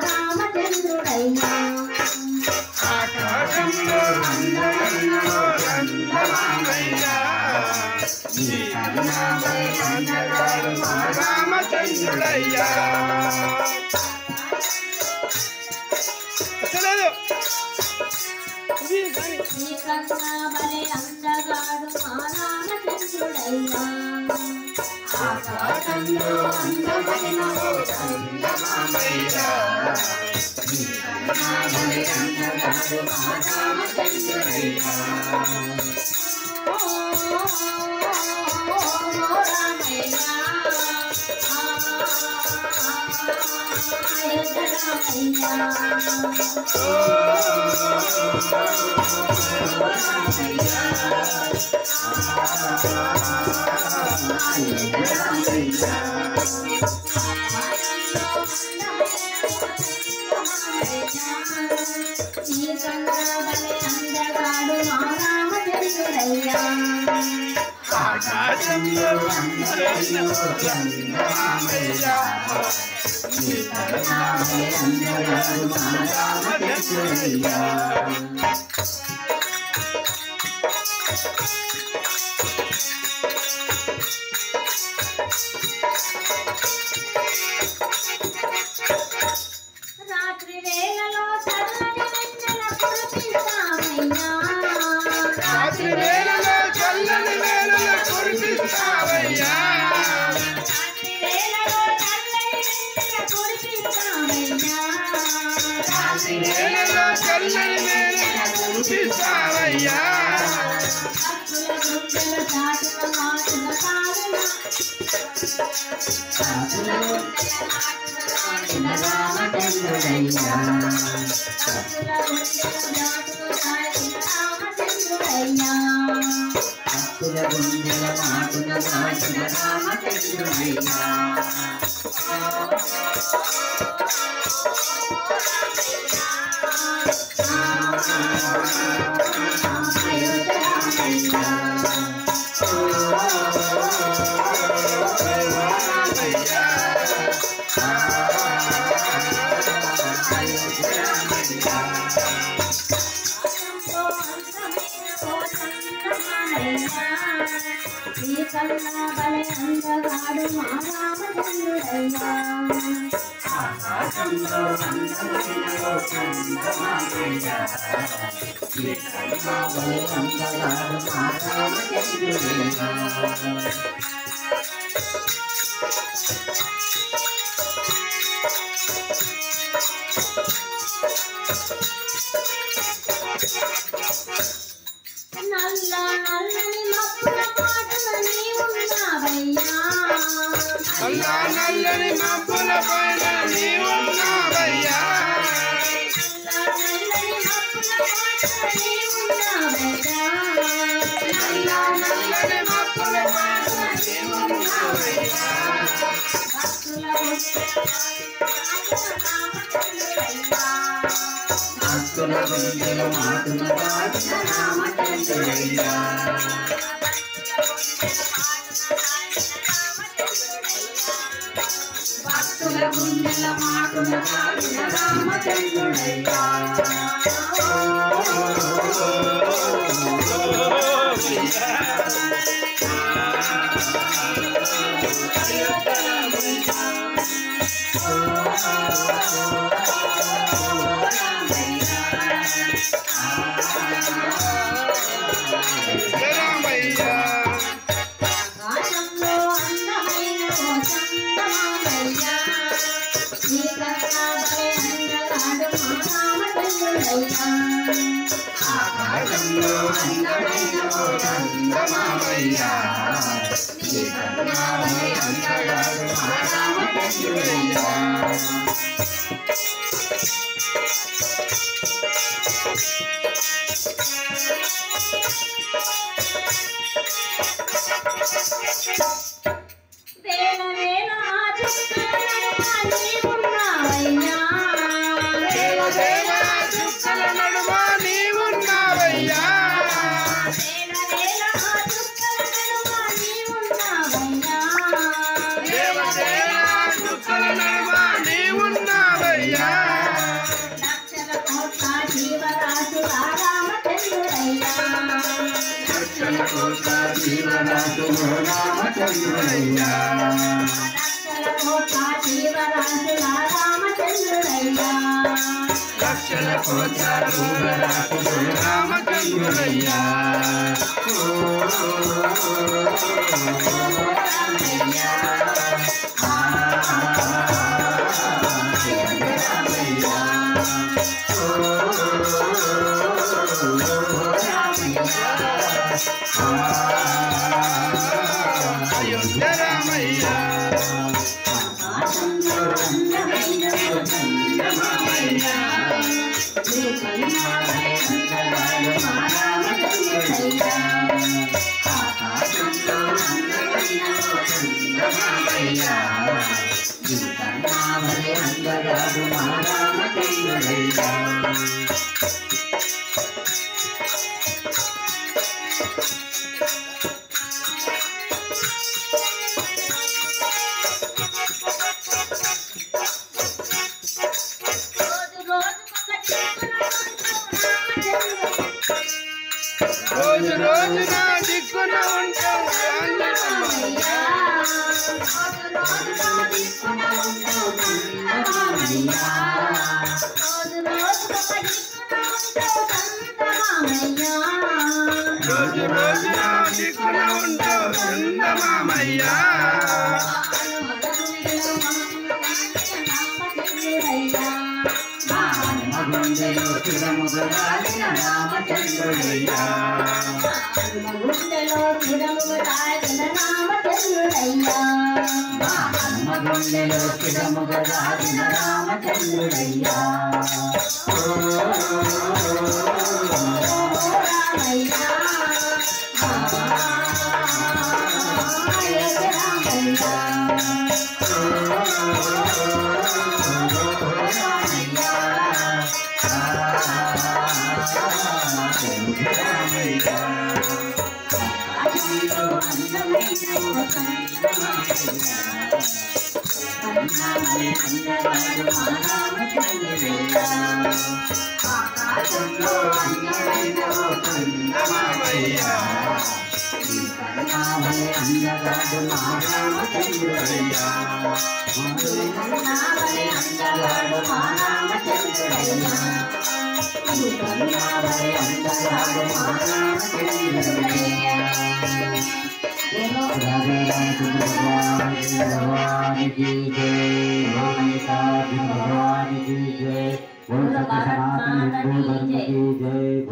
రామచంద్రుడయ్యా ఆకాశంలో అందమైన ఓ చందమామయ్యా రామచంద్రుడయ్యా ఆకాశంలో అందమైన ఓ చందమామయ్యా రామచంద్రుడయ్యా రాత్రి వేళలో చల్లని వెన్నెల కురిపిస్తావయ్యా రాత్రి వేళలో చల్లని వేళల కురిపిస్తావయ్యా రాత్రి వేళలో చల్లని వెన్నెల కురిపిస్తావయ్యా రాత్రి వేళలో చల్లని వేళల కురిపిస్తావయ్యా భక్తుల గుండెల చాటున మాటున సాగిన రామచంద్రుడయ్యా భక్తుల గుండెల చాటున సాగిన రామచంద్రుడయ్యా భక్తుల గుండెల మాటున దాచిన రామచంద్రుడయ్యా అందగాడు మా రామచంద్రుడయ్యా ఆకాశంలో అందమైన ఓ చందమామయ్యా అందగాడు మా రామచంద్రుడయ్యా నల్ల నల్లని మబ్బుల పాటల నీవున్నావయ్యా అల్లా నల్లని మబ్బుల పైన నీవున్నావయ్యా నల్లని మబ్బుల పాటల నీవున్నావయ్యా అల్లా నల్లని మబ్బుల పైన నీవున్నావయ్యా భక్తుల గుండెల మాటున దాచిన రామచంద్రుడయ్యా భక్తుల గుండెల మాటున దాచిన రామచంద్రుడయ్యా ఆకాశంలో అందమైన ఓ చందమామయ్యా నీకన్నా భలే అందగాడు మా రామచంద్రుడయ్యా ఆకాశంలో అందమైన ఓ చందమామయ్యా నీకన్నా భలే అందగాడు మా రామచంద్రుడయ్యా వేల వేల చుక్కల నడుమ నీవున్నావయ్యా వేల వేల చుక్కల నడుమ నీవున్నావయ్యా వేల వేల చుక్కల నడుమ నీవున్నావయ్యా వేల వేల చుక్కల కోట జీవరాశులు రామచంద్రుడయ్యా లక్షల కోట జీవరాశులు రామచంద్రుడయ్యా అయోధ్య రామయ్య రోజు రోజు నా దిక్కున ఉంటావు రోజు రోజు నా దిక్కున ఉంటావు చందమామయ్య గుండెలో చిరముగరాలిన రామచంద్రుడయ్యా గుండెలో చిరముగరాలిన రామచంద్రుడయ్యా గుండెలో చిరముగరాలిన రామచంద్రుడయ్యా भगवान की जय भगवान की जय।